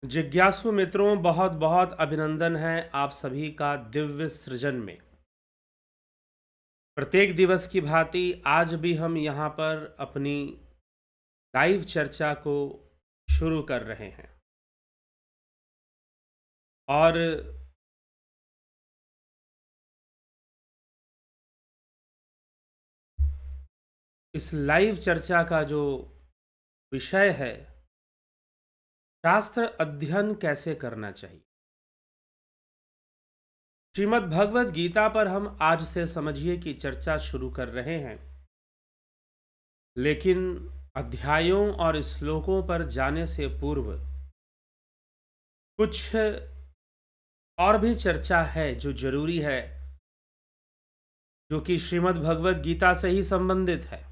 जिज्ञासु मित्रों, बहुत बहुत अभिनंदन है आप सभी का दिव्य सृजन में। प्रत्येक दिवस की भांति आज भी हम यहाँ पर अपनी लाइव चर्चा को शुरू कर रहे हैं और इस लाइव चर्चा का जो विषय है, शास्त्र अध्ययन कैसे करना चाहिए। श्रीमद् भगवद गीता पर हम आज से समझिए कि चर्चा शुरू कर रहे हैं, लेकिन अध्यायों और श्लोकों पर जाने से पूर्व कुछ और भी चर्चा है जो जरूरी है, जो कि श्रीमद् भगवद गीता से ही संबंधित है।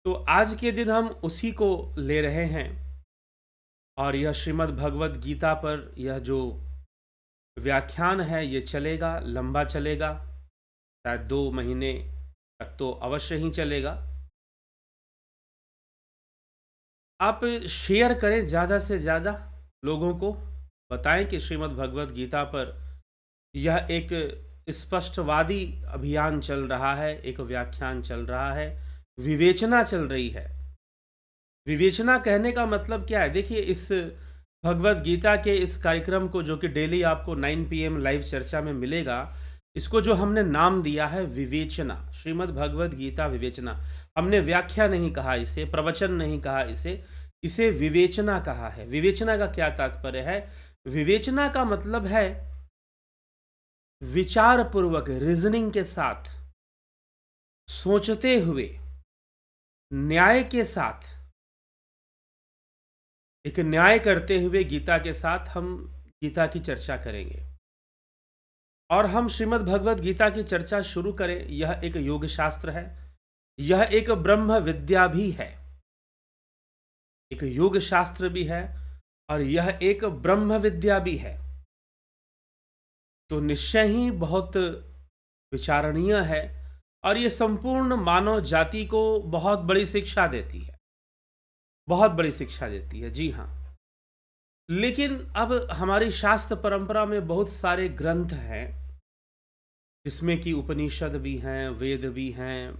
तो आज के दिन हम उसी को ले रहे हैं और यह श्रीमद् भगवद गीता पर यह जो व्याख्यान है ये चलेगा, लंबा चलेगा, शायद 2 महीने तक तो अवश्य ही चलेगा। आप शेयर करें, ज़्यादा से ज़्यादा लोगों को बताएं कि श्रीमद् भगवद गीता पर यह एक स्पष्टवादी अभियान चल रहा है, एक व्याख्यान चल रहा है, विवेचना चल रही है। विवेचना कहने का मतलब क्या है? देखिए, इस भगवद गीता के इस कार्यक्रम को, जो कि डेली आपको 9 PM लाइव चर्चा में मिलेगा, इसको जो हमने नाम दिया है विवेचना, श्रीमद् भगवद गीता विवेचना। हमने व्याख्या नहीं कहा इसे, प्रवचन नहीं कहा इसे विवेचना कहा है। विवेचना का क्या तात्पर्य है? विवेचना का मतलब है विचार पूर्वक, रीजनिंग के साथ, सोचते हुए, न्याय के साथ, एक न्याय करते हुए गीता के साथ हम गीता की चर्चा करेंगे। और हम श्रीमद् भगवद गीता की चर्चा शुरू करें, यह एक योग शास्त्र है, यह एक ब्रह्म विद्या भी है, एक योग शास्त्र भी है और यह एक ब्रह्म विद्या भी है। तो निश्चय ही बहुत विचारणीय है और ये संपूर्ण मानव जाति को बहुत बड़ी शिक्षा देती है, बहुत बड़ी शिक्षा देती है। जी हाँ, लेकिन अब हमारी शास्त्र परंपरा में बहुत सारे ग्रंथ हैं, जिसमें कि उपनिषद भी हैं, वेद भी हैं।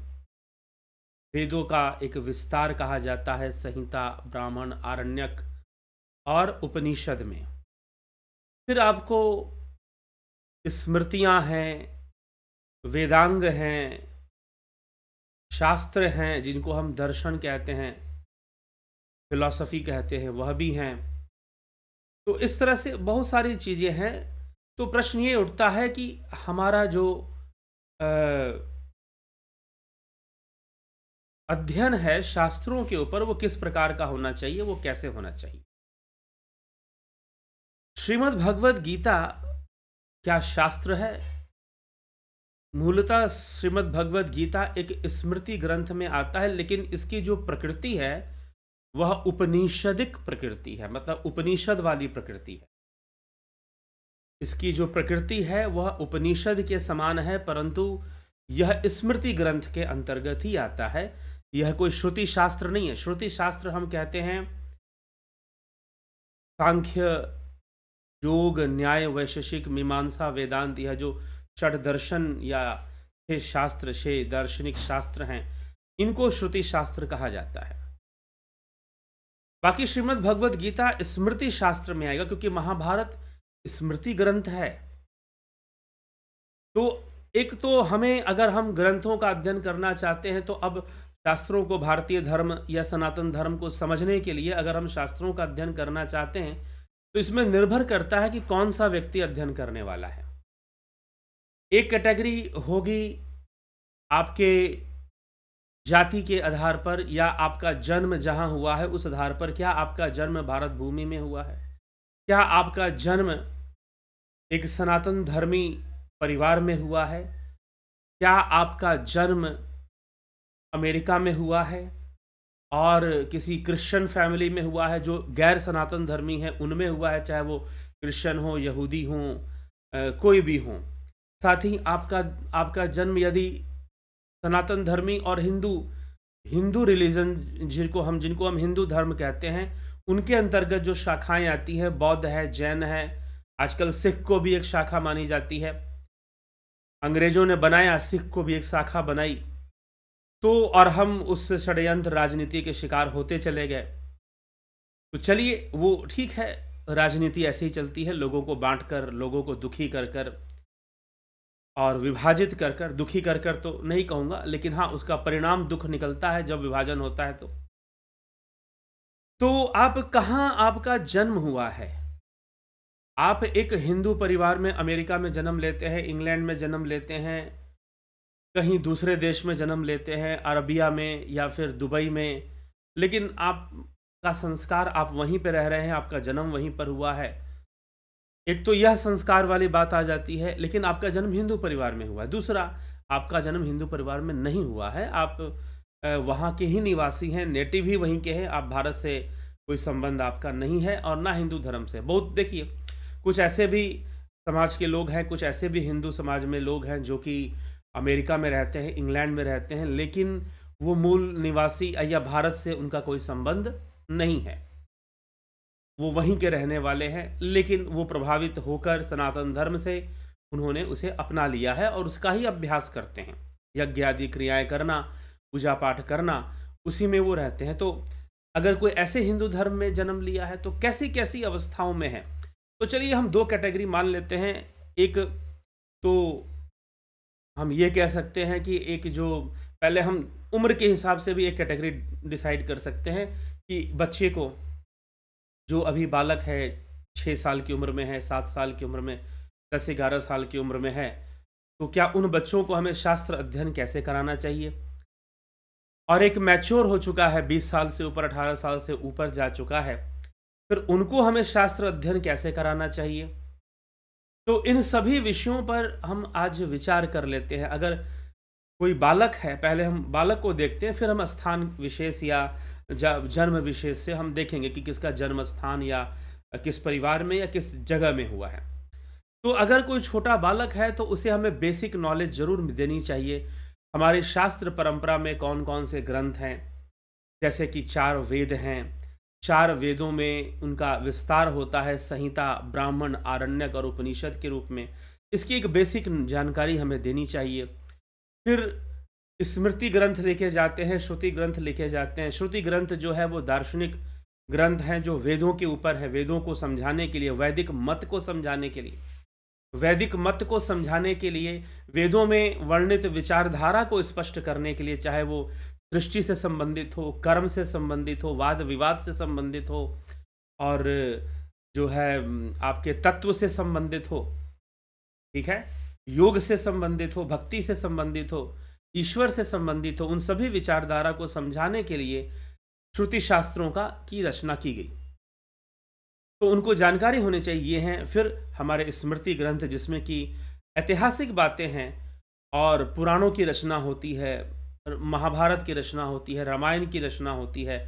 वेदों का एक विस्तार कहा जाता है संहिता, ब्राह्मण, आरण्यक और उपनिषद में। फिर आपको स्मृतियां हैं, वेदांग हैं, शास्त्र हैं जिनको हम दर्शन कहते हैं, फिलॉसफी कहते हैं, वह भी हैं। तो इस तरह से बहुत सारी चीज़ें हैं। तो प्रश्न ये उठता है कि हमारा जो अध्ययन है शास्त्रों के ऊपर, वो किस प्रकार का होना चाहिए, वो कैसे होना चाहिए। श्रीमद् भगवद गीता क्या शास्त्र है? मूलतः श्रीमद् भगवद गीता एक स्मृति ग्रंथ में आता है, लेकिन इसकी जो प्रकृति है वह उपनिषदिक प्रकृति है, मतलब उपनिषद वाली प्रकृति है। इसकी जो प्रकृति है वह उपनिषद के समान है, परंतु यह स्मृति ग्रंथ के अंतर्गत ही आता है। यह कोई श्रुति शास्त्र नहीं है। श्रुति शास्त्र हम कहते हैं सांख्य, योग, न्याय, वैशेषिक, मीमांसा, वेदांत, यह जो षड दर्शन या 6 शास्त्र, 6 दार्शनिक शास्त्र हैं, इनको श्रुति शास्त्र कहा जाता है। बाकी श्रीमद् भगवद गीता स्मृति शास्त्र में आएगा, क्योंकि महाभारत स्मृति ग्रंथ है। तो एक तो हमें, अगर हम ग्रंथों का अध्ययन करना चाहते हैं, तो अब शास्त्रों को, भारतीय धर्म या सनातन धर्म को समझने के लिए अगर हम शास्त्रों का अध्ययन करना चाहते हैं, तो इसमें निर्भर करता है कि कौन सा व्यक्ति अध्ययन करने वाला है। एक कैटेगरी होगी आपके जाति के आधार पर, या आपका जन्म जहां हुआ है उस आधार पर। क्या आपका जन्म भारत भूमि में हुआ है? क्या आपका जन्म एक सनातन धर्मी परिवार में हुआ है? क्या आपका जन्म अमेरिका में हुआ है और किसी क्रिश्चियन फैमिली में हुआ है, जो गैर सनातन धर्मी है उनमें हुआ है, चाहे वो क्रिश्चियन हो, यहूदी हो, कोई भी हो। साथ ही आपका जन्म यदि सनातन धर्मी और हिंदू रिलीजन, जिनको हम हिंदू धर्म कहते हैं, उनके अंतर्गत जो शाखाएं आती हैं, बौद्ध है, जैन है, आजकल सिख को भी एक शाखा मानी जाती है। अंग्रेजों ने बनाया, सिख को भी एक शाखा बनाई। तो और हम उस षड्यंत्र राजनीति के शिकार होते चले गए। तो चलिए, वो ठीक है, राजनीति ऐसे ही चलती है, लोगों को बांट कर, लोगों को दुखी कर कर और विभाजित कर कर, दुखी कर कर तो नहीं कहूँगा, लेकिन हाँ, उसका परिणाम दुख निकलता है जब विभाजन होता है। तो आप कहाँ आपका जन्म हुआ है? आप एक हिंदू परिवार में अमेरिका में जन्म लेते हैं, इंग्लैंड में जन्म लेते हैं, कहीं दूसरे देश में जन्म लेते हैं, अरबिया में या फिर दुबई में, लेकिन आपका संस्कार, आप वहीं पे रह रहे हैं, आपका जन्म वहीं पर हुआ है। एक तो यह संस्कार वाली बात आ जाती है, लेकिन आपका जन्म हिंदू परिवार में हुआ है। दूसरा, आपका जन्म हिंदू परिवार में नहीं हुआ है, आप वहाँ के ही निवासी हैं, नेटिव ही वहीं के हैं, आप भारत से कोई संबंध आपका नहीं है और ना हिंदू धर्म से। बहुत देखिए, कुछ ऐसे भी समाज के लोग हैं, कुछ ऐसे भी हिंदू समाज में लोग हैं जो कि अमेरिका में रहते हैं, इंग्लैंड में रहते हैं, लेकिन वो मूल निवासी या भारत से उनका कोई संबंध नहीं है, वो वहीं के रहने वाले हैं, लेकिन वो प्रभावित होकर सनातन धर्म से उन्होंने उसे अपना लिया है और उसका ही अभ्यास करते हैं। यज्ञ आदि क्रियाएं करना, पूजा पाठ करना, उसी में वो रहते हैं। तो अगर कोई ऐसे हिंदू धर्म में जन्म लिया है तो कैसी कैसी अवस्थाओं में है? तो चलिए हम दो कैटेगरी मान लेते हैं। एक तो हम ये कह सकते हैं कि एक जो पहले हम उम्र के हिसाब से भी एक कैटेगरी डिसाइड कर सकते हैं कि बच्चे को, जो अभी बालक है, 6 साल की उम्र में है, 7 साल की उम्र में, 10-11 साल की उम्र में है, तो क्या उन बच्चों को हमें शास्त्र अध्ययन कैसे कराना चाहिए? और एक मैच्योर हो चुका है, 20 साल से ऊपर, 18 साल से ऊपर जा चुका है, फिर उनको हमें शास्त्र अध्ययन कैसे कराना चाहिए? तो इन सभी विषयों पर हम आज विचार कर लेते हैं। अगर कोई बालक है, पहले हम बालक को देखते हैं, फिर हम स्थान विशेष या जन्म विशेष से हम देखेंगे कि किसका जन्म स्थान या किस परिवार में या किस जगह में हुआ है। तो अगर कोई छोटा बालक है तो उसे हमें बेसिक नॉलेज जरूर देनी चाहिए। हमारे शास्त्र परंपरा में कौन कौन से ग्रंथ हैं, जैसे कि 4 वेद हैं, 4 वेदों में उनका विस्तार होता है, संहिता, ब्राह्मण, आरण्यक और उपनिषद के रूप में। इसकी एक बेसिक जानकारी हमें देनी चाहिए। फिर स्मृति ग्रंथ लिखे जाते हैं, श्रुति ग्रंथ लिखे जाते हैं। श्रुति ग्रंथ जो है वो दार्शनिक ग्रंथ हैं जो वेदों के ऊपर है, वेदों को समझाने के लिए, वैदिक मत को समझाने के लिए, वैदिक मत को समझाने के लिए, वेदों में वर्णित विचारधारा को स्पष्ट करने के लिए, चाहे वो सृष्टि से संबंधित हो, कर्म से संबंधित हो, वाद विवाद से संबंधित हो, और जो है आपके तत्व से संबंधित हो, ठीक है, योग से संबंधित हो, भक्ति से संबंधित हो, ईश्वर से संबंधित हो, उन सभी विचारधारा को समझाने के लिए श्रुति शास्त्रों की रचना की गई। तो उनको जानकारी होनी चाहिए हैं। फिर हमारे स्मृति ग्रंथ, जिसमें कि ऐतिहासिक बातें हैं और पुराणों की रचना होती है, महाभारत की रचना होती है, रामायण की रचना होती है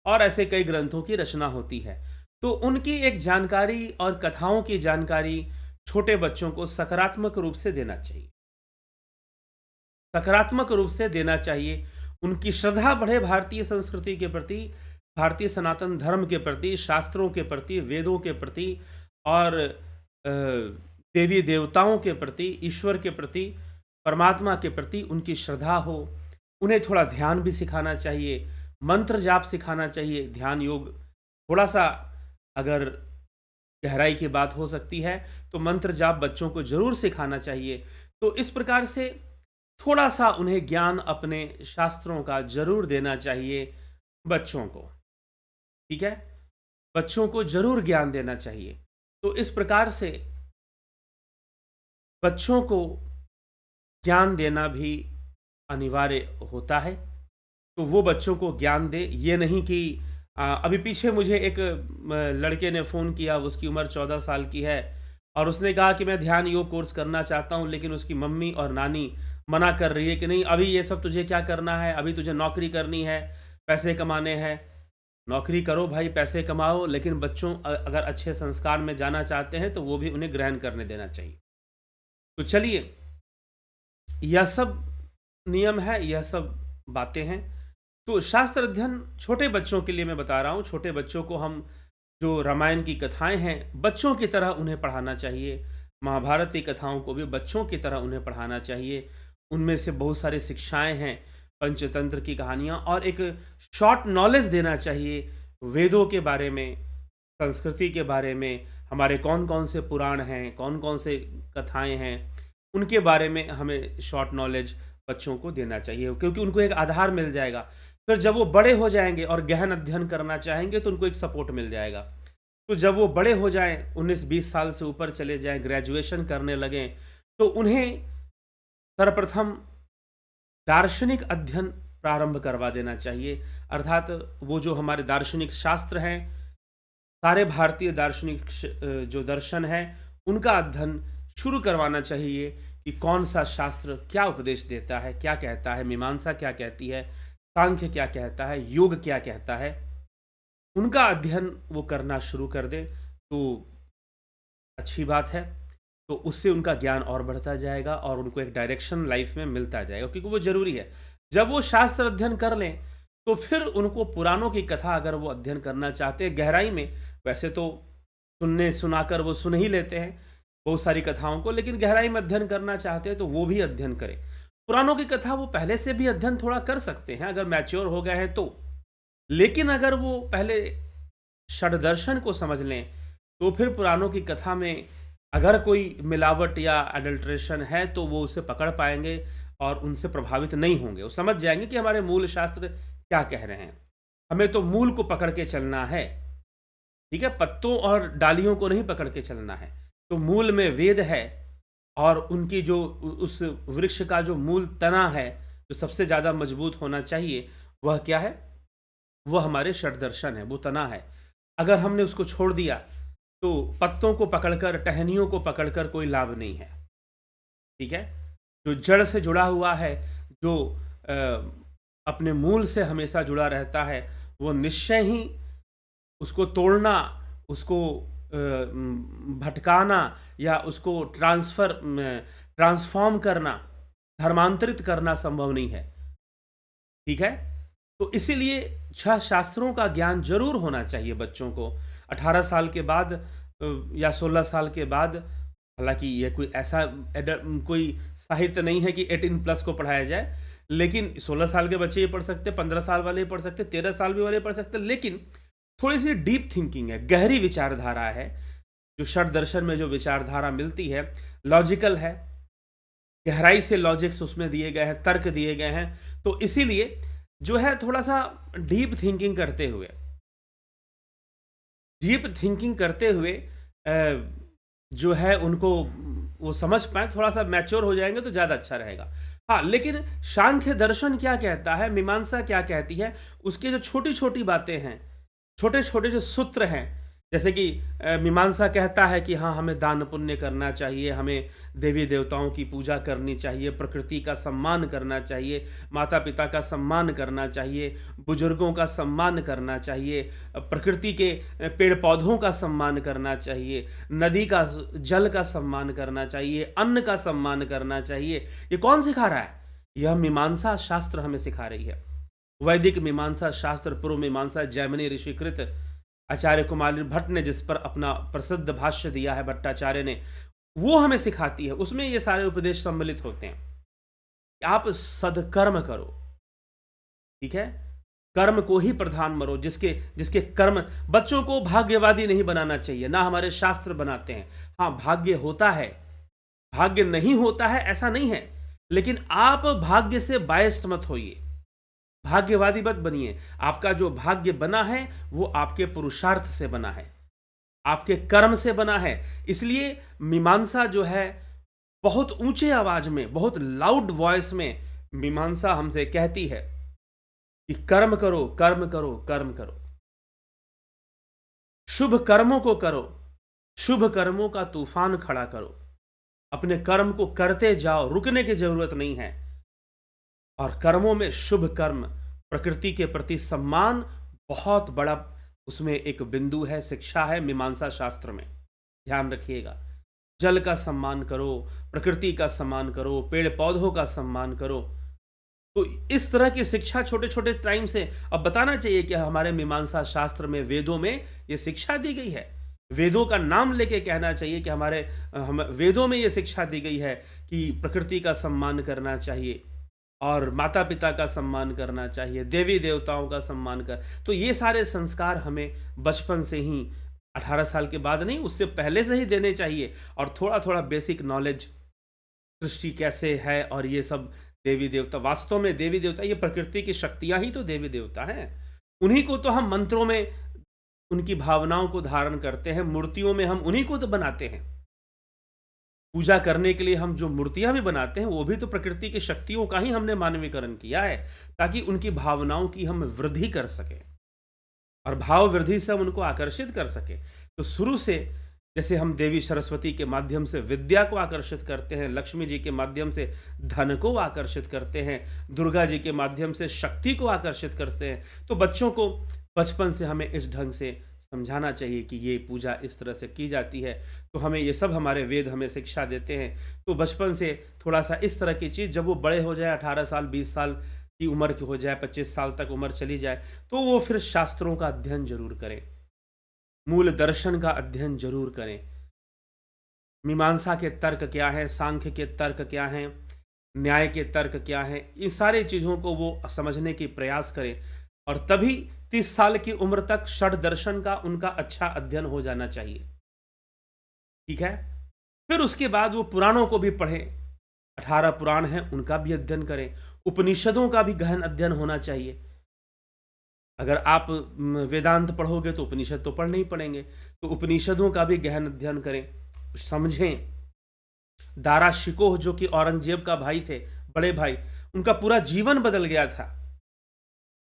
और ऐसे कई ग्रंथों की रचना होती है। तो उनकी एक जानकारी और कथाओं की जानकारी छोटे बच्चों को सकारात्मक रूप से देना चाहिए, सकारात्मक रूप से देना चाहिए। उनकी श्रद्धा बढ़े भारतीय संस्कृति के प्रति, भारतीय सनातन धर्म के प्रति, शास्त्रों के प्रति, वेदों के प्रति और देवी देवताओं के प्रति, ईश्वर के प्रति, परमात्मा के प्रति उनकी श्रद्धा हो। उन्हें थोड़ा ध्यान भी सिखाना चाहिए, मंत्र जाप सिखाना चाहिए, ध्यान योग, थोड़ा सा अगर गहराई की बात हो सकती है तो मंत्र जाप बच्चों को जरूर सिखाना चाहिए। तो इस प्रकार से थोड़ा सा उन्हें ज्ञान अपने शास्त्रों का जरूर देना चाहिए बच्चों को, ठीक है, बच्चों को जरूर ज्ञान देना चाहिए। तो इस प्रकार से बच्चों को ज्ञान देना भी अनिवार्य होता है। तो वो बच्चों को ज्ञान दे, ये नहीं कि अभी पीछे मुझे एक लड़के ने फ़ोन किया, उसकी उम्र 14 साल की है और उसने कहा कि मैं ध्यान योग कोर्स करना चाहता हूँ, लेकिन उसकी मम्मी और नानी मना कर रही है कि नहीं, अभी ये सब तुझे क्या करना है, अभी तुझे नौकरी करनी है, पैसे कमाने हैं। नौकरी करो भाई, पैसे कमाओ, लेकिन बच्चों अगर अच्छे संस्कार में जाना चाहते हैं तो वो भी उन्हें ग्रहण करने देना चाहिए। तो चलिए, यह सब नियम है, यह सब बातें हैं। तो शास्त्र अध्ययन छोटे बच्चों के लिए मैं बता रहा हूँ, छोटे बच्चों को हम जो रामायण की कथाएँ हैं, बच्चों की तरह उन्हें पढ़ाना चाहिए। महाभारत की कथाओं को भी बच्चों की तरह उन्हें पढ़ाना चाहिए। उनमें से बहुत सारी शिक्षाएँ हैं, पंचतंत्र की कहानियाँ, और एक शॉर्ट नॉलेज देना चाहिए वेदों के बारे में, संस्कृति के बारे में, हमारे कौन-कौन से पुराण हैं, कौन-कौन से कथाएँ हैं, उनके बारे में हमें शॉर्ट नॉलेज बच्चों को देना चाहिए, क्योंकि उनको एक आधार मिल जाएगा। फिर जब वो बड़े हो जाएँगे और गहन अध्ययन करना चाहेंगे तो उनको एक सपोर्ट मिल जाएगा। तो जब वो बड़े हो जाएँ, 19-20 साल से ऊपर चले जाएँ, ग्रेजुएशन करने लगें, तो उन्हें सर्वप्रथम दार्शनिक अध्ययन प्रारंभ करवा देना चाहिए। अर्थात वो जो हमारे दार्शनिक शास्त्र हैं, सारे भारतीय दार्शनिक जो दर्शन है, उनका अध्ययन शुरू करवाना चाहिए कि कौन सा शास्त्र क्या उपदेश देता है, क्या कहता है, मीमांसा क्या कहती है, सांख्य क्या कहता है, योग क्या कहता है, उनका अध्ययन वो करना शुरू कर दे तो अच्छी बात है। तो उससे उनका ज्ञान और बढ़ता जाएगा और उनको एक डायरेक्शन लाइफ में मिलता जाएगा, क्योंकि वो ज़रूरी है। जब वो शास्त्र अध्ययन कर लें तो फिर उनको पुराणों की कथा अगर वो अध्ययन करना चाहते हैं गहराई में, वैसे तो सुनाकर वो सुन ही लेते हैं बहुत सारी कथाओं को, लेकिन गहराई में अध्ययन करना चाहते हैं तो वो भी अध्ययन करें। पुराणों की कथा वो पहले से भी अध्ययन थोड़ा कर सकते हैं अगर मैच्योर हो गए हैं तो, लेकिन अगर वो पहले षड्दर्शन को समझ लें तो फिर पुराणों की कथा में अगर कोई मिलावट या अडल्ट्रेशन है तो वो उसे पकड़ पाएंगे और उनसे प्रभावित नहीं होंगे। वो समझ जाएंगे कि हमारे मूल शास्त्र क्या कह रहे हैं, हमें तो मूल को पकड़ के चलना है, ठीक है, पत्तों और डालियों को नहीं पकड़ के चलना है। तो मूल में वेद है और उनकी जो उस वृक्ष का जो मूल तना है, जो सबसे ज़्यादा मजबूत होना चाहिए, वह क्या है? वह हमारे षड्दर्शन है, वो तना है। अगर हमने उसको छोड़ दिया तो पत्तों को पकड़कर, टहनियों को पकड़कर कोई लाभ नहीं है, ठीक है। जो जड़ से जुड़ा हुआ है, जो अपने मूल से हमेशा जुड़ा रहता है, वो निश्चय ही उसको तोड़ना, उसको भटकाना या उसको ट्रांसफॉर्म करना, धर्मांतरित करना संभव नहीं है, ठीक है। तो इसीलिए 6 शास्त्रों का ज्ञान जरूर होना चाहिए बच्चों को 18 साल के बाद या 16 साल के बाद। हालांकि ये कोई ऐसा कोई साहित्य नहीं है कि 18 प्लस को पढ़ाया जाए, लेकिन 16 साल के बच्चे ये पढ़ सकते, 15 साल वाले पढ़ सकते, 13 साल भी वाले पढ़ सकते, लेकिन थोड़ी सी डीप थिंकिंग है, गहरी विचारधारा है। जो षड दर्शन में जो विचारधारा मिलती है, लॉजिकल है, गहराई से लॉजिक्स उसमें दिए गए हैं, तर्क दिए गए हैं। तो इसीलिए जो है थोड़ा सा डीप थिंकिंग करते हुए जो है उनको वो समझ पाए, थोड़ा सा मैच्योर हो जाएंगे तो ज़्यादा अच्छा रहेगा। हाँ, लेकिन सांख्य दर्शन क्या कहता है, मीमांसा क्या कहती है, उसके जो छोटी छोटी बातें हैं, छोटे छोटे जो सूत्र हैं, जैसे कि मीमांसा कहता है कि हाँ, हमें दान पुण्य करना चाहिए, हमें देवी देवताओं की पूजा करनी चाहिए, प्रकृति का सम्मान करना चाहिए, माता पिता का सम्मान करना चाहिए, बुजुर्गों का सम्मान करना चाहिए, प्रकृति के पेड़ पौधों का सम्मान करना चाहिए, नदी का जल का सम्मान करना चाहिए, अन्न का सम्मान करना चाहिए। ये कौन सिखा रहा है? यह मीमांसा शास्त्र हमें सिखा रही है। वैदिक मीमांसा शास्त्र, पूर्व मीमांसा जैमिनी ऋषिकृत आचार्य कुमार भट्ट ने जिस पर अपना प्रसिद्ध भाष्य दिया है, भट्टाचार्य ने, वो हमें सिखाती है। उसमें ये सारे उपदेश सम्मिलित होते हैं कि आप सदकर्म करो, ठीक है, कर्म को ही प्रधान मानो, जिसके कर्म। बच्चों को भाग्यवादी नहीं बनाना चाहिए, ना हमारे शास्त्र बनाते हैं। हाँ, भाग्य होता है, भाग्य नहीं होता है ऐसा नहीं है, लेकिन आप भाग्य से बायस्ड मत होइए, भाग्यवादी मत बनिए। आपका जो भाग्य बना है वो आपके पुरुषार्थ से बना है, आपके कर्म से बना है। इसलिए मीमांसा जो है बहुत ऊंचे आवाज में, बहुत लाउड वॉइस में मीमांसा हमसे कहती है कि कर्म करो, कर्म करो, कर्म करो, शुभ कर्मों को करो, शुभ कर्मों का तूफान खड़ा करो, अपने कर्म को करते जाओ, रुकने की जरूरत नहीं है। और कर्मों में शुभ कर्म, प्रकृति के प्रति सम्मान बहुत बड़ा उसमें एक बिंदु है, शिक्षा है मीमांसा शास्त्र में, ध्यान रखिएगा। जल का सम्मान करो, प्रकृति का सम्मान करो, पेड़ पौधों का सम्मान करो। तो इस तरह की शिक्षा छोटे छोटे टाइम से अब बताना चाहिए कि हमारे मीमांसा शास्त्र में, वेदों में ये शिक्षा दी गई है। वेदों का नाम लेके कहना चाहिए कि हमारे हम वेदों में ये शिक्षा दी गई है कि प्रकृति का सम्मान करना चाहिए और माता पिता का सम्मान करना चाहिए, देवी देवताओं का सम्मान कर। तो ये सारे संस्कार हमें बचपन से ही, 18 साल के बाद नहीं, उससे पहले से ही देने चाहिए। और थोड़ा थोड़ा बेसिक नॉलेज, सृष्टि कैसे है और ये सब, देवी देवता, वास्तव में देवी देवता ये प्रकृति की शक्तियां ही तो देवी देवता हैं। उन्हीं को तो हम मंत्रों में उनकी भावनाओं को धारण करते हैं, मूर्तियों में हम उन्हीं को तो बनाते हैं। पूजा करने के लिए हम जो मूर्तियां भी बनाते हैं वो भी तो प्रकृति की शक्तियों का ही हमने मानवीकरण किया है, ताकि उनकी भावनाओं की हम वृद्धि कर सके और भाव वृद्धि से हम उनको आकर्षित कर सके। तो शुरू से जैसे हम देवी सरस्वती के माध्यम से विद्या को आकर्षित करते हैं, लक्ष्मी जी के माध्यम से धन को आकर्षित करते हैं, दुर्गा जी के माध्यम से शक्ति को आकर्षित करते हैं, तो बच्चों को बचपन से हमें इस ढंग से समझाना चाहिए कि ये पूजा इस तरह से की जाती है। तो हमें ये सब हमारे वेद हमें शिक्षा देते हैं। तो बचपन से थोड़ा सा इस तरह की चीज़, जब वो बड़े हो जाए, 18 साल 20 साल की उम्र की हो जाए, 25 साल तक उम्र चली जाए, तो वो फिर शास्त्रों का अध्ययन जरूर करें, मूल दर्शन का अध्ययन जरूर करें। मीमांसा के तर्क क्या है, सांख्य के तर्क क्या हैं, न्याय के तर्क क्या हैं, इन सारी चीज़ों को वो समझने की प्रयास करें। और तभी 30 साल की उम्र तक षड दर्शन का उनका अच्छा अध्ययन हो जाना चाहिए। ठीक है। फिर उसके बाद वो पुराणों को भी पढ़ें, 18 पुराण हैं उनका भी अध्ययन करें। उपनिषदों का भी गहन अध्ययन होना चाहिए। अगर आप वेदांत पढ़ोगे तो उपनिषद तो पढ़ने ही पड़ेंगे, तो उपनिषदों का भी गहन अध्ययन करें, समझें। दारा शिकोह जो कि औरंगजेब का भाई थे, बड़े भाई, उनका पूरा जीवन बदल गया था,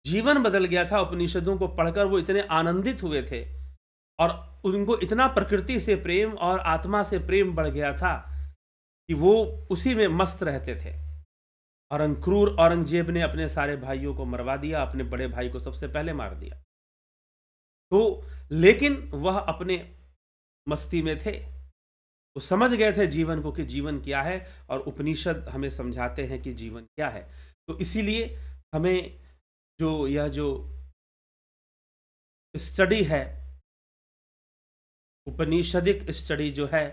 जीवन बदल गया था उपनिषदों को पढ़कर। वो इतने आनंदित हुए थे और उनको इतना प्रकृति से प्रेम और आत्मा से प्रेम बढ़ गया था कि वो उसी में मस्त रहते थे। और क्रूर औरंगजेब ने अपने सारे भाइयों को मरवा दिया, अपने बड़े भाई को सबसे पहले मार दिया। तो लेकिन वह अपने मस्ती में थे, वो समझ गए थे जीवन को कि जीवन क्या है, और उपनिषद हमें समझाते हैं कि जीवन क्या है। तो इसीलिए हमें यह जो स्टडी है, उपनिषदिक स्टडी जो है,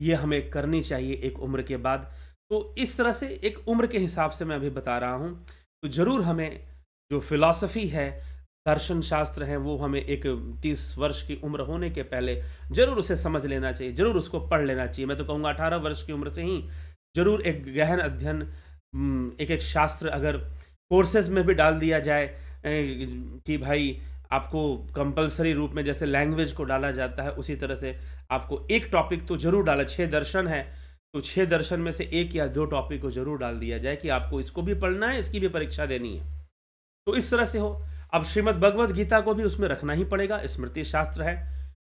ये हमें करनी चाहिए एक उम्र के बाद। तो इस तरह से एक उम्र के हिसाब से मैं अभी बता रहा हूँ। तो ज़रूर हमें जो फिलॉसफी है, दर्शन शास्त्र है, वो हमें एक 30 वर्ष की उम्र होने के पहले ज़रूर उसे समझ लेना चाहिए, ज़रूर उसको पढ़ लेना चाहिए। मैं तो कहूँगा 18 वर्ष की उम्र से ही ज़रूर एक गहन अध्ययन, एक एक शास्त्र अगर कोर्सेज में भी डाल दिया जाए कि भाई आपको कंपलसरी रूप में जैसे लैंग्वेज को डाला जाता है, उसी तरह से आपको एक टॉपिक तो जरूर डाला। 6 दर्शन है तो 6 दर्शन में से 1 या 2 टॉपिक को जरूर डाल दिया जाए कि आपको इसको भी पढ़ना है, इसकी भी परीक्षा देनी है। तो इस तरह से हो। अब श्रीमद् भगवद गीता को भी उसमें रखना ही पड़ेगा, स्मृति शास्त्र है,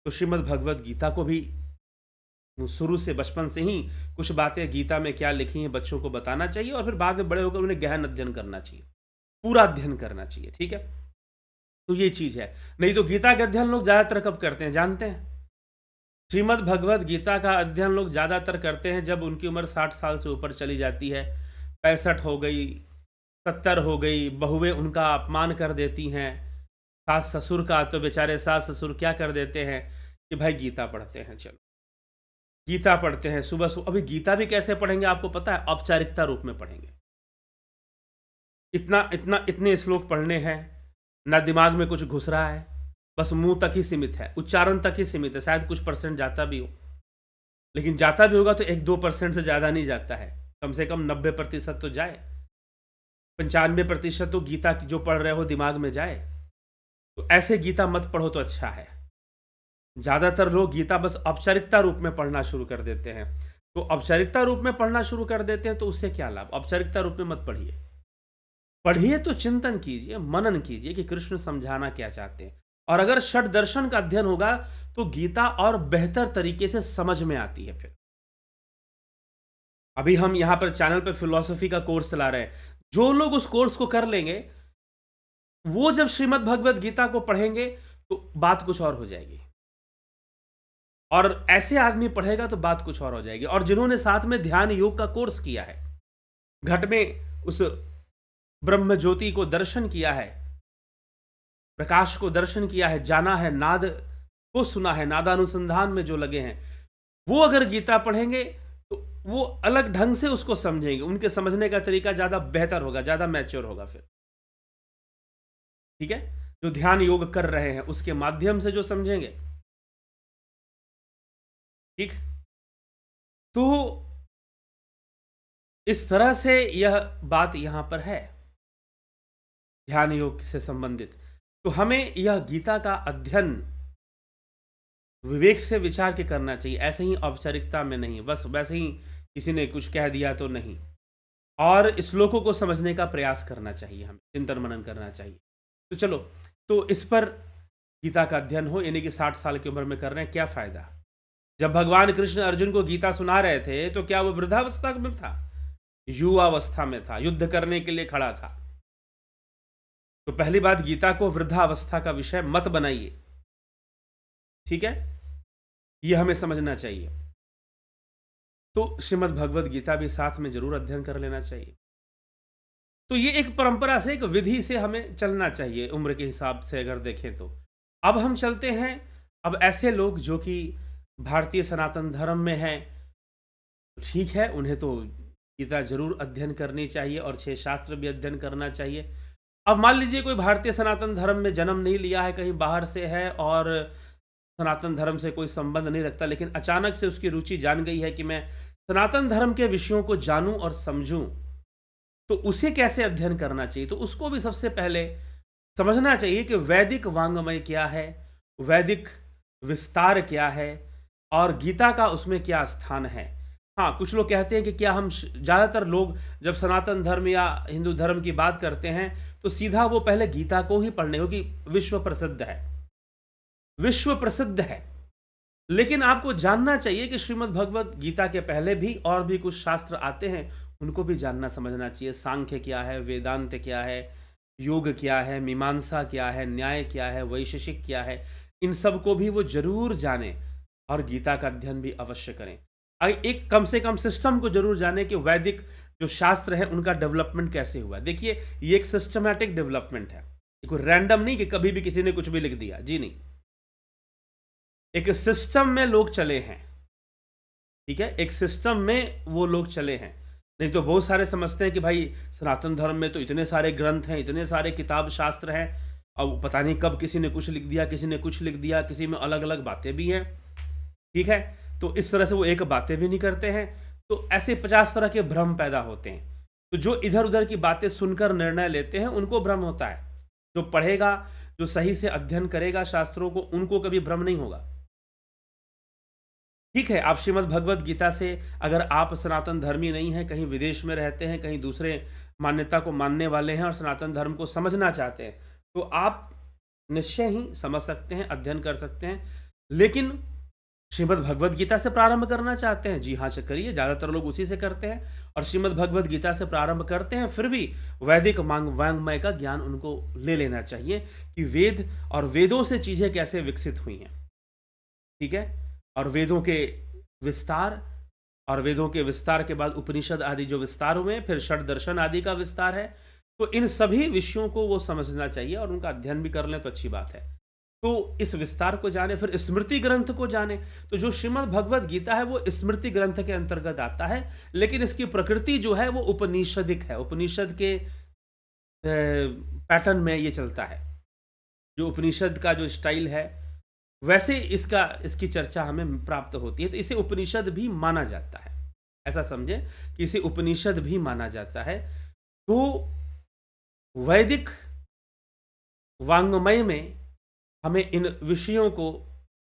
तो श्रीमद् भगवद गीता को भी शुरू से बचपन से ही कुछ बातें गीता में क्या लिखी हैं बच्चों को बताना चाहिए, और फिर बाद में बड़े होकर उन्हें गहन अध्ययन करना चाहिए, पूरा अध्ययन करना चाहिए। ठीक है। तो ये चीज है। नहीं तो गीता का अध्ययन लोग ज्यादातर कब करते हैं जानते हैं? श्रीमद् भगवद गीता का अध्ययन लोग ज्यादातर करते हैं जब उनकी उम्र 60 साल से ऊपर चली जाती है, 65 हो गई, 70 हो गई, बहुएं उनका अपमान कर देती हैं, सास ससुर का, तो बेचारे सास ससुर क्या कर देते हैं कि भाई गीता पढ़ते हैं, चलो गीता पढ़ते हैं सुबह सुबह। अभी गीता भी कैसे पढ़ेंगे आपको पता है? औपचारिकता रूप में पढ़ेंगे। इतने श्लोक पढ़ने हैं, ना दिमाग में कुछ घुस रहा है, बस मुंह तक ही सीमित है, उच्चारण तक ही सीमित है। शायद कुछ परसेंट जाता भी हो, लेकिन जाता भी होगा तो 1-2% से ज़्यादा नहीं जाता है, कम से कम 90% तो जाए, 95% तो गीता जो पढ़ रहे हो दिमाग में जाए। तो ऐसे गीता मत पढ़ो तो अच्छा है। ज़्यादातर लोग गीता बस औपचारिकता रूप में पढ़ना शुरू कर देते हैं। तो औपचारिकता रूप में पढ़ना शुरू कर देते हैं तो उससे क्या लाभ? औपचारिकता रूप में मत पढ़िए, पढ़िए तो चिंतन कीजिए, मनन कीजिए कि कृष्ण समझाना क्या चाहते हैं। और अगर षड दर्शन का अध्ययन होगा तो गीता और बेहतर तरीके से समझ में आती है। फिर अभी हम यहां पर चैनल पर फिलॉसफी का कोर्स चला रहे हैं, जो लोग उस कोर्स को कर लेंगे वो जब श्रीमद् भगवद गीता को पढ़ेंगे तो बात कुछ और हो जाएगी, और ऐसे आदमी पढ़ेगा तो बात कुछ और हो जाएगी। और जिन्होंने साथ में ध्यान योग का कोर्स किया है, घट में उस ब्रह्म ज्योति को दर्शन किया है, प्रकाश को दर्शन किया है, जाना है, नाद को सुना है, नादानुसंधान में जो लगे हैं, वो अगर गीता पढ़ेंगे तो वो अलग ढंग से उसको समझेंगे, उनके समझने का तरीका ज्यादा बेहतर होगा, ज्यादा मैच्योर होगा फिर। ठीक है, जो ध्यान योग कर रहे हैं उसके माध्यम से जो समझेंगे। ठीक, तो इस तरह से यह बात यहां पर है ध्यान योग से संबंधित। तो हमें यह गीता का अध्ययन विवेक से विचार के करना चाहिए, ऐसे ही औपचारिकता में नहीं, बस वैसे ही किसी ने कुछ कह दिया तो नहीं, और श्लोकों को समझने का प्रयास करना चाहिए, हमें चिंतन मनन करना चाहिए। तो चलो, तो इस पर गीता का अध्ययन हो, यानी कि 60 साल की उम्र में कर रहे हैं, क्या फायदा। जब भगवान कृष्ण अर्जुन को गीता सुना रहे थे तो क्या वो वृद्धावस्था में था, युवावस्था में था, युद्ध करने के लिए खड़ा था। तो पहली बात, गीता को वृद्धावस्था का विषय मत बनाइए। ठीक है, यह हमें समझना चाहिए। तो श्रीमद् भगवद गीता भी साथ में जरूर अध्ययन कर लेना चाहिए। तो ये एक परंपरा से, एक विधि से हमें चलना चाहिए उम्र के हिसाब से अगर देखें तो। अब हम चलते हैं, अब ऐसे लोग जो कि भारतीय सनातन धर्म में हैं, ठीक है, उन्हें तो गीता जरूर अध्ययन करनी चाहिए और 6 शास्त्र भी अध्ययन करना चाहिए। अब मान लीजिए कोई भारतीय सनातन धर्म में जन्म नहीं लिया है, कहीं बाहर से है और सनातन धर्म से कोई संबंध नहीं रखता, लेकिन अचानक से उसकी रुचि जान गई है कि मैं सनातन धर्म के विषयों को जानूं और समझूं, तो उसे कैसे अध्ययन करना चाहिए। तो उसको भी सबसे पहले समझना चाहिए कि वैदिक वांग्मय क्या है, वैदिक विस्तार क्या है, और गीता का उसमें क्या स्थान है। हाँ, कुछ लोग कहते हैं कि क्या हम, ज़्यादातर लोग जब सनातन धर्म या हिंदू धर्म की बात करते हैं तो सीधा वो पहले गीता को ही पढ़ने, क्योंकि विश्व प्रसिद्ध है, विश्व प्रसिद्ध है। लेकिन आपको जानना चाहिए कि श्रीमद् भगवद गीता के पहले भी और भी कुछ शास्त्र आते हैं, उनको भी जानना समझना चाहिए। सांख्य क्या है, वेदांत क्या है, योग क्या है, मीमांसा क्या है, न्याय क्या है, वैशेषिक क्या है, इन सब को भी वो जरूर जाने और गीता का अध्ययन भी अवश्य करें। एक कम से कम सिस्टम को जरूर जाने कि वैदिक जो शास्त्र है उनका डेवलपमेंट कैसे हुआ। देखिए, ये एक सिस्टमैटिक डेवलपमेंट है, कोई रैंडम नहीं कि कभी भी किसी ने कुछ भी लिख दिया, जी नहीं। एक सिस्टम में लोग चले हैं, ठीक है, एक सिस्टम में वो लोग चले हैं। नहीं तो बहुत सारे समझते हैं कि भाई सनातन धर्म में तो इतने सारे ग्रंथ हैं, इतने सारे किताब शास्त्र हैं, अब पता नहीं कब किसी ने कुछ लिख दिया, किसी ने कुछ लिख दिया, किसी में अलग अलग बातें भी हैं। ठीक है, तो इस तरह से वो एक बातें भी नहीं करते हैं। तो ऐसे 50 तरह के भ्रम पैदा होते हैं। तो जो इधर उधर की बातें सुनकर निर्णय लेते हैं उनको भ्रम होता है, जो पढ़ेगा, जो सही से अध्ययन करेगा शास्त्रों को, उनको कभी भ्रम नहीं होगा। ठीक है, आप श्रीमद् भगवद गीता से, अगर आप सनातन धर्मी नहीं हैं, कहीं विदेश में रहते हैं, कहीं दूसरे मान्यता को मानने वाले हैं और सनातन धर्म को समझना चाहते हैं, तो आप निश्चय ही समझ सकते हैं, अध्ययन कर सकते हैं। लेकिन श्रीमद् भगवद गीता से प्रारंभ करना चाहते हैं, जी हाँ करिए, ज़्यादातर लोग उसी से करते हैं और श्रीमद् भगवद गीता से प्रारंभ करते हैं। फिर भी वैदिक वांग्मय का ज्ञान उनको ले लेना चाहिए कि वेद और वेदों से चीज़ें कैसे विकसित हुई हैं। ठीक है, और वेदों के विस्तार, और वेदों के विस्तार के बाद उपनिषद आदि जो विस्तार हुए, फिर षड दर्शन आदि का विस्तार है। तो इन सभी विषयों को वो समझना चाहिए और उनका अध्ययन भी कर लें तो अच्छी बात है। तो इस विस्तार को जाने, फिर स्मृति ग्रंथ को जाने। तो जो श्रीमद् भगवद गीता है वो स्मृति ग्रंथ के अंतर्गत आता है, लेकिन इसकी प्रकृति जो है वो उपनिषदिक है, उपनिषद के पैटर्न में ये चलता है। जो उपनिषद का जो स्टाइल है वैसे इसकी चर्चा हमें प्राप्त होती है। तो इसे उपनिषद भी माना जाता है, ऐसा समझे कि इसे उपनिषद भी माना जाता है। तो वैदिक वांग्मय में हमें इन विषयों को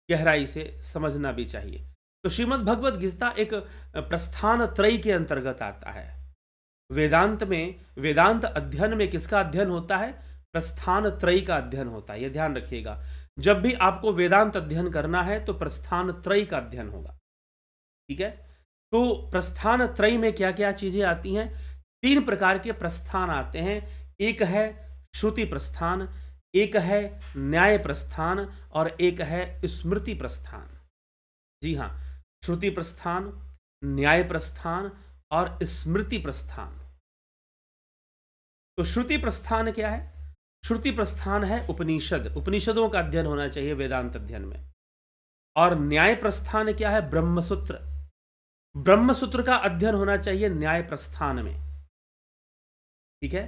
गहराई से समझना भी चाहिए। तो श्रीमद् भगवद गीता एक प्रस्थान त्रयी के अंतर्गत आता है। वेदांत में, वेदांत अध्ययन में किसका अध्ययन होता है? प्रस्थान त्रयी का अध्ययन होता है, यह ध्यान रखिएगा। जब भी आपको वेदांत अध्ययन करना है तो प्रस्थान त्रयी का अध्ययन होगा। ठीक है, तो प्रस्थान त्रयी में क्या क्या चीजें आती हैं? 3 प्रकार के प्रस्थान आते हैं। एक है श्रुति प्रस्थान, एक है न्याय प्रस्थान और एक है स्मृति प्रस्थान। जी हाँ, श्रुति प्रस्थान, न्याय प्रस्थान और स्मृति प्रस्थान। तो श्रुति प्रस्थान क्या है? श्रुति प्रस्थान है उपनिषद, उपनिषदों का अध्ययन होना चाहिए वेदांत अध्ययन में। और न्याय प्रस्थान क्या है? ब्रह्मसूत्र, ब्रह्मसूत्र का अध्ययन होना चाहिए न्याय प्रस्थान में, ठीक है।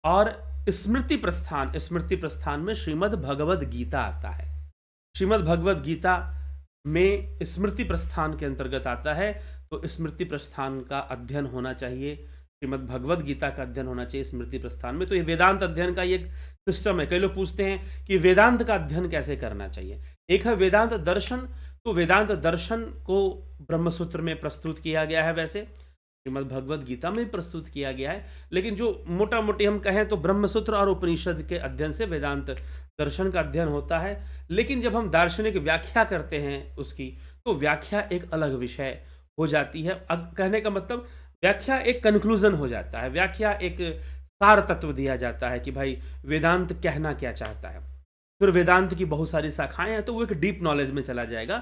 और स्मृति प्रस्थान, स्मृति प्रस्थान में श्रीमद् भगवद गीता आता है। श्रीमद् भगवद गीता में स्मृति प्रस्थान के अंतर्गत आता है, तो स्मृति प्रस्थान का अध्ययन होना चाहिए, श्रीमद् भगवद गीता का अध्ययन होना चाहिए स्मृति प्रस्थान में। तो ये वेदांत अध्ययन का एक सिस्टम है। कई लोग पूछते हैं कि वेदांत का अध्ययन कैसे करना चाहिए। एक है वेदांत दर्शन, तो वेदांत दर्शन को ब्रह्मसूत्र में प्रस्तुत किया गया है, वैसे श्रीमद् भगवद गीता में प्रस्तुत किया गया है, लेकिन जो मोटा मोटी हम कहें तो ब्रह्मसूत्र और उपनिषद के अध्ययन से वेदांत दर्शन का अध्ययन होता है। लेकिन जब हम दार्शनिक व्याख्या करते हैं उसकी, तो व्याख्या एक अलग विषय हो जाती है। अब कहने का मतलब व्याख्या एक कंक्लूजन हो जाता है, व्याख्या एक सार तत्व दिया जाता है कि भाई वेदांत कहना क्या चाहता है। फिर वेदांत की बहुत सारी शाखाएं हैं, तो वो एक डीप नॉलेज में चला जाएगा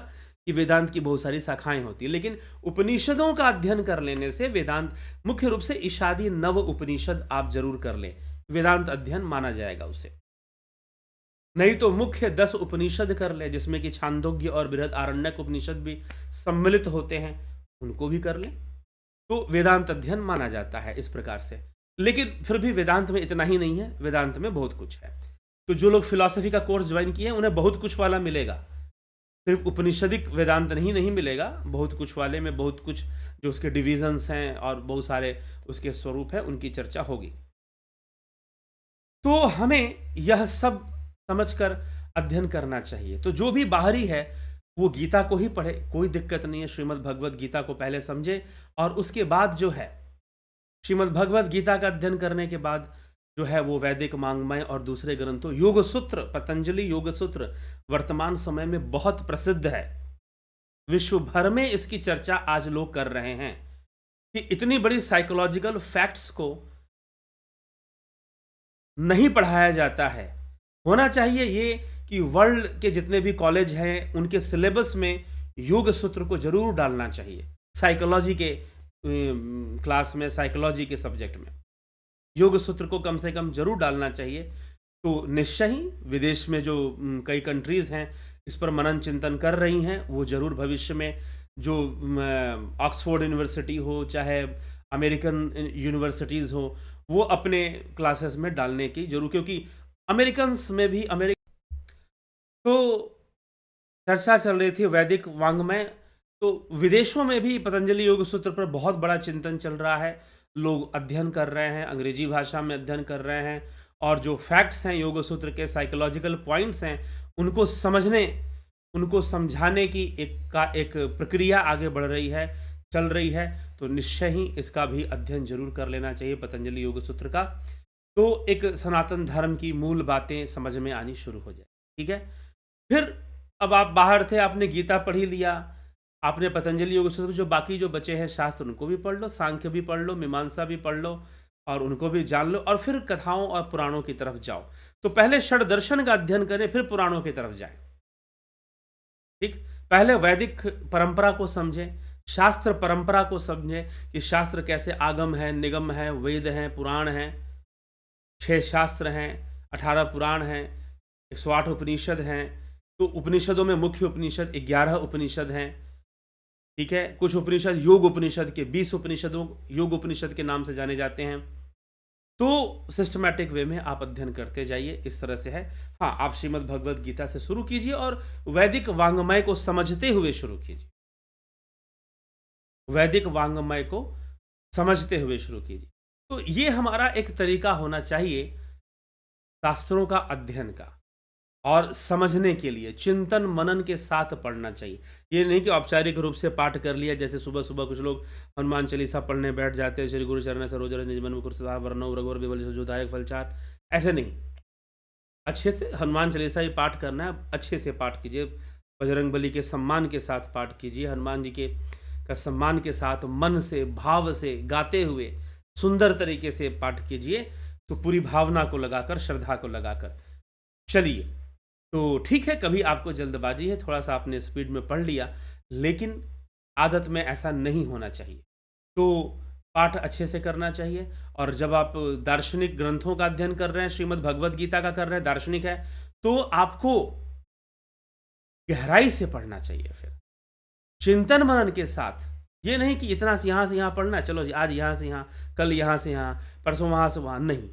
कि वेदांत की बहुत सारी शाखाएं होती है। लेकिन उपनिषदों का अध्ययन कर लेने से वेदांत, मुख्य रूप से ईशादी नव उपनिषद आप जरूर कर लें, वेदांत अध्ययन माना जाएगा उसे। नहीं तो मुख्य 10 उपनिषद कर ले, जिसमें कि छांदोग्य और बृहदारण्यक उपनिषद भी सम्मिलित होते हैं, उनको भी कर लें, तो वेदांत अध्ययन माना जाता है इस प्रकार से। लेकिन फिर भी वेदांत में इतना ही नहीं है, वेदांत में बहुत कुछ है। तो जो लोग फिलॉसफी का कोर्स ज्वाइन किए हैं उन्हें बहुत कुछ वाला मिलेगा, सिर्फ उपनिषदिक वेदांत नहीं मिलेगा, बहुत कुछ वाले में बहुत कुछ जो उसके डिविजन्स हैं और बहुत सारे उसके स्वरूप है, उनकी चर्चा होगी। तो हमें यह सब समझकर अध्ययन करना चाहिए। तो जो भी बाहरी है वो गीता को ही पढ़े, कोई दिक्कत नहीं है। श्रीमद् भगवद गीता को पहले समझे और उसके बाद जो है श्रीमद् भगवद गीता का अध्ययन करने के बाद जो है वो वैदिक वाङ्मय और दूसरे ग्रंथों, योग सूत्र, पतंजलि योग सूत्र वर्तमान समय में बहुत प्रसिद्ध है, विश्व भर में इसकी चर्चा आज लोग कर रहे हैं कि इतनी बड़ी साइकोलॉजिकल फैक्ट्स को नहीं पढ़ाया जाता है। होना चाहिए ये कि वर्ल्ड के जितने भी कॉलेज हैं उनके सिलेबस में योग सूत्र को जरूर डालना चाहिए। साइकोलॉजी के क्लास में, साइकोलॉजी के सब्जेक्ट में योग सूत्र को कम से कम जरूर डालना चाहिए। तो निश्चय ही विदेश में जो कई कंट्रीज़ हैं इस पर मनन चिंतन कर रही हैं, वो जरूर भविष्य में जो ऑक्सफोर्ड यूनिवर्सिटी हो चाहे अमेरिकन यूनिवर्सिटीज़ हो, वो अपने क्लासेस में डालने की जरूर, क्योंकि अमेरिकन्स में भी तो चर्चा चल रही थी वैदिक वाङ्मय, तो विदेशों में भी पतंजलि योग सूत्र पर बहुत बड़ा चिंतन चल रहा है, लोग अध्ययन कर रहे हैं, अंग्रेजी भाषा में अध्ययन कर रहे हैं, और जो फैक्ट्स हैं योग सूत्र के, साइकोलॉजिकल पॉइंट्स हैं, उनको समझने, उनको समझाने की एक प्रक्रिया आगे बढ़ रही है, चल रही है। तो निश्चय ही इसका भी अध्ययन जरूर कर लेना चाहिए पतंजलि योग सूत्र का, तो एक सनातन धर्म की मूल बातें समझ में आनी शुरू हो जाए, ठीक है। फिर अब आप बाहर थे, आपने गीता पढ़ी लिया, आपने पतंजलि योग सूत्र, जो बाकी जो बचे हैं शास्त्र उनको भी पढ़ लो, सांख्य भी पढ़ लो, मीमांसा भी पढ़ लो और उनको भी जान लो, और फिर कथाओं और पुराणों की तरफ जाओ। तो पहले षड दर्शन का अध्ययन करें, फिर पुराणों की तरफ जाएं, ठीक। पहले वैदिक परंपरा को समझें, शास्त्र परंपरा को समझें कि शास्त्र कैसे आगम है, निगम है, वेद हैं, पुराण हैं, 6 शास्त्र हैं, 18 पुराण हैं, 108 उपनिषद हैं। तो उपनिषदों में मुख्य उपनिषद 11 उपनिषद हैं, ठीक है। कुछ उपनिषद योग उपनिषद के 20 उपनिषदों, योग उपनिषद के नाम से जाने जाते हैं। तो सिस्टमैटिक वे में आप अध्ययन करते जाइए, इस तरह से है। हाँ, आप श्रीमद् भगवद गीता से शुरू कीजिए और वैदिक वाङ्मय को समझते हुए शुरू कीजिए, वैदिक वाङ्मय को समझते हुए शुरू कीजिए। तो ये हमारा एक तरीका होना चाहिए शास्त्रों का अध्ययन का, और समझने के लिए चिंतन मनन के साथ पढ़ना चाहिए। ये नहीं कि औपचारिक रूप से पाठ कर लिया, जैसे सुबह सुबह कुछ लोग हनुमान चालीसा पढ़ने बैठ जाते हैं, श्री गुरु चरण सरोज रज निज मन मुकुर सुधार वरनौ रघुवर बिमल सुजोदायक फलचार, ऐसे नहीं। अच्छे से हनुमान चालीसा ही पाठ करना है, अच्छे से पाठ कीजिए, बजरंगबली के सम्मान के साथ पाठ कीजिए, हनुमान जी के का सम्मान के साथ मन से, भाव से, गाते हुए सुंदर तरीके से पाठ कीजिए। तो पूरी भावना को लगाकर, श्रद्धा को लगाकर चलिए। तो ठीक है, कभी आपको जल्दबाजी है, थोड़ा सा आपने स्पीड में पढ़ लिया, लेकिन आदत में ऐसा नहीं होना चाहिए। तो पाठ अच्छे से करना चाहिए। और जब आप दार्शनिक ग्रंथों का अध्ययन कर रहे हैं, श्रीमद् भगवद गीता का कर रहे हैं, दार्शनिक है, तो आपको गहराई से पढ़ना चाहिए। फिर चिंतन मनन के साथ, ये नहीं कि इतना से यहाँ पढ़ना है, चलो जी आज यहाँ से यहाँ, कल यहाँ से यहाँ, परसों वहाँ से वहाँ, नहीं।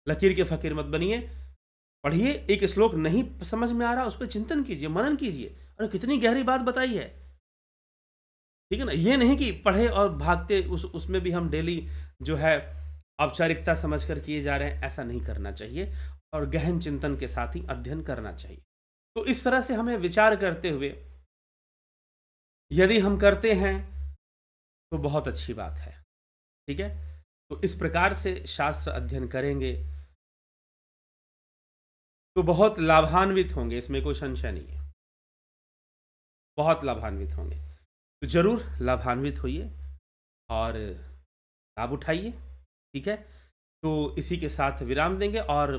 लकीर के फ़कीर मत बनिए। पढ़िए, एक श्लोक नहीं समझ में आ रहा, उस पर चिंतन कीजिए, मनन कीजिए, अरे कितनी गहरी बात बताई है, ठीक है ना। ये नहीं कि पढ़े और भागते उसमें भी हम डेली जो है औपचारिकता समझकर किए जा रहे हैं, ऐसा नहीं करना चाहिए। और गहन चिंतन के साथ ही अध्ययन करना चाहिए। तो इस तरह से हमें विचार करते हुए यदि हम करते हैं तो बहुत अच्छी बात है, ठीक है। तो इस प्रकार से शास्त्र अध्ययन करेंगे तो बहुत लाभान्वित होंगे, इसमें कोई संशय नहीं है, बहुत लाभान्वित होंगे। तो जरूर लाभान्वित होइए और लाभ उठाइए, ठीक है। तो इसी के साथ विराम देंगे। और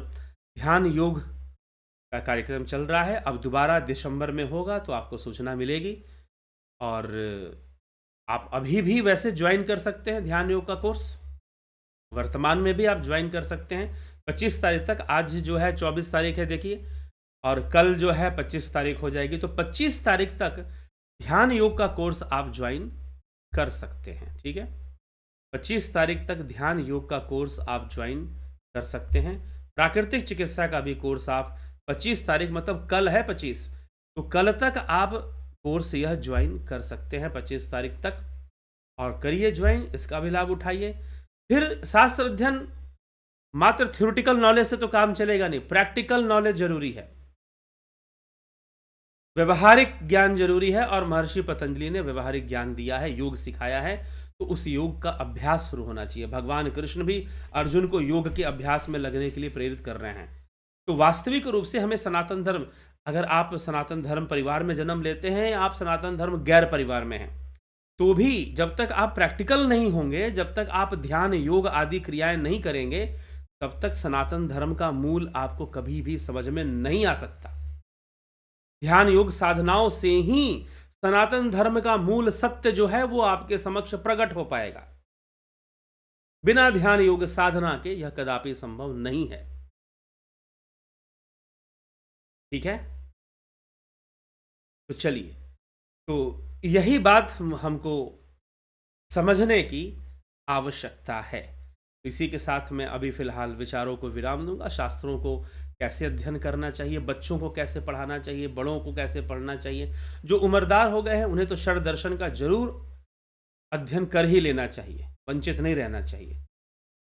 ध्यान योग का कार्यक्रम चल रहा है, अब दोबारा दिसंबर में होगा तो आपको सूचना मिलेगी। और आप अभी भी वैसे ज्वाइन कर सकते हैं ध्यान योग का कोर्स, वर्तमान में भी आप ज्वाइन कर सकते हैं 25 तारीख तक। आज जो है 24 तारीख है देखिए, और कल जो है 25 तारीख हो जाएगी। तो 25 तारीख तक ध्यान योग का कोर्स आप ज्वाइन कर सकते हैं, ठीक है। 25 तारीख तक ध्यान योग का कोर्स आप ज्वाइन कर सकते हैं। प्राकृतिक चिकित्सा का भी कोर्स आप 25 तारीख, मतलब कल है 25, तो कल तक आप कोर्स यह ज्वाइन कर सकते हैं 25 तारीख तक। और करिए ज्वाइन, इसका भी लाभ उठाइए। फिर शास्त्र अध्ययन मात्र थ्योरेटिकल नॉलेज से तो काम चलेगा नहीं, प्रैक्टिकल नॉलेज जरूरी है, व्यवहारिक ज्ञान जरूरी है। और महर्षि पतंजलि ने व्यवहारिक ज्ञान दिया है, योग सिखाया है, तो उस योग का अभ्यास शुरू होना चाहिए। भगवान कृष्ण भी अर्जुन को योग के अभ्यास में लगने के लिए प्रेरित कर रहे हैं। तो वास्तविक रूप से हमें सनातन धर्म, अगर आप सनातन धर्म परिवार में जन्म लेते हैं या आप सनातन धर्म गैर परिवार में हैं, तो भी जब तक आप प्रैक्टिकल नहीं होंगे, जब तक आप ध्यान योग आदि क्रियाएं नहीं करेंगे, तब तक सनातन धर्म का मूल आपको कभी भी समझ में नहीं आ सकता। ध्यान योग साधनाओं से ही सनातन धर्म का मूल सत्य जो है वो आपके समक्ष प्रकट हो पाएगा। बिना ध्यान योग साधना के यह कदापि संभव नहीं है, ठीक है। तो चलिए, तो यही बात हमको समझने की आवश्यकता है। तो इसी के साथ मैं अभी फिलहाल विचारों को विराम दूंगा। शास्त्रों को कैसे अध्ययन करना चाहिए, बच्चों को कैसे पढ़ाना चाहिए, बड़ों को कैसे पढ़ना चाहिए, जो उम्रदार हो गए हैं उन्हें तो षड दर्शन का जरूर अध्ययन कर ही लेना चाहिए, वंचित नहीं रहना चाहिए।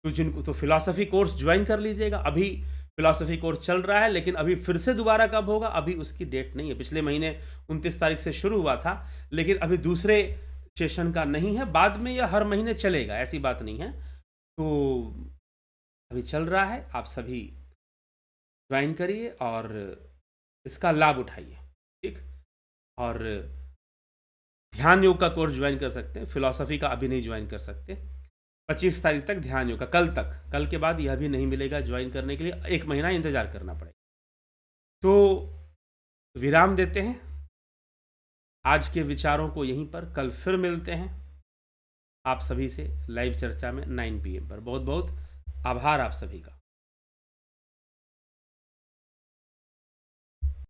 तो जिनको तो फिलॉसफी कोर्स ज्वाइन कर लीजिएगा, अभी फिलॉसफी कोर्स चल रहा है, लेकिन अभी फिर से दोबारा कब होगा अभी उसकी डेट नहीं है। पिछले महीने 29 तारीख से शुरू हुआ था, लेकिन अभी दूसरे सेशन का नहीं है, बाद में यह हर महीने चलेगा, ऐसी बात नहीं है। तो अभी चल रहा है, आप सभी ज्वाइन करिए और इसका लाभ उठाइए, ठीक। और ध्यान योग का कोर्स ज्वाइन कर सकते हैं, फिलॉसफी का अभी नहीं ज्वाइन कर सकते। 25 तारीख तक ध्यान योग का, कल तक, कल के बाद यह भी नहीं मिलेगा ज्वाइन करने के लिए, 1 महीना इंतजार करना पड़ेगा। तो विराम देते हैं आज के विचारों को यहीं पर, कल फिर मिलते हैं आप सभी से लाइव चर्चा में 9 PM पर। बहुत बहुत आभार आप सभी का।